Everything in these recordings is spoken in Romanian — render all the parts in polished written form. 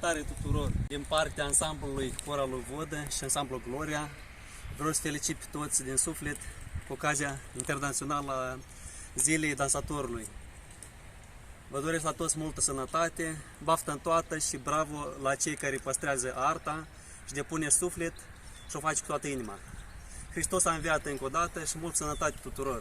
Salutare tuturor! Din partea ansamblului Cora lui Vodă și ansamblul Gloria, vreau să felicit pe toți din suflet cu ocazia internațională a Zilei Dansatorului. Vă doresc la toți multă sănătate, baftă în toată și bravo la cei care păstrează arta și depune suflet și o face cu toată inima. Hristos a înviat încă o dată și multă sănătate tuturor!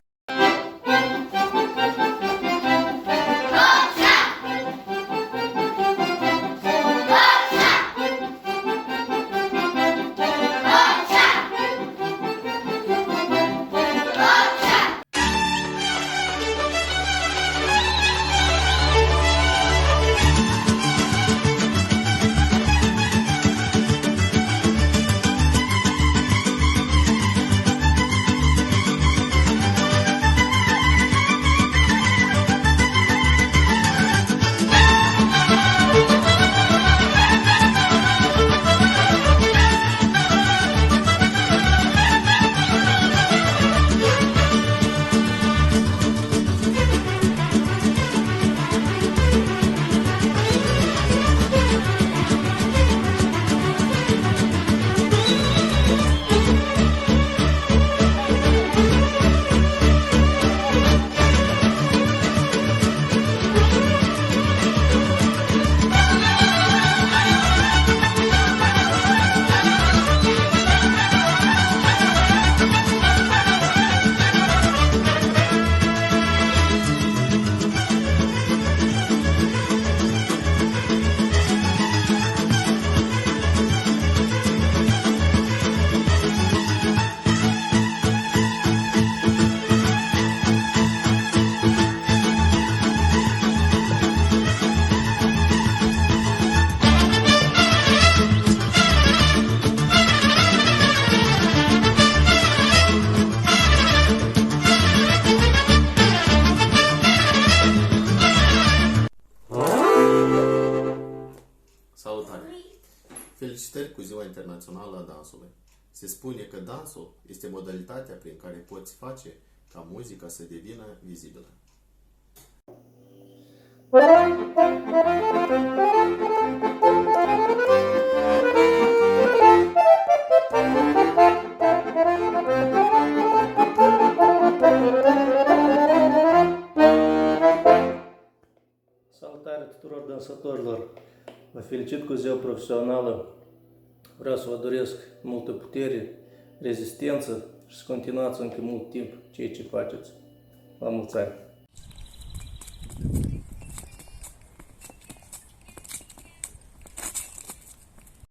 Salutare! Felicitări cu Ziua Internațională a Dansului. Se spune că dansul este modalitatea prin care poți face ca muzica să devină vizibilă. Salutare tuturor dansatorilor! Vă felicit cu ziua profesională. Vreau să vă doresc multă putere, rezistență și să continuați încă mult timp ceea ce faceți. La mulți ani!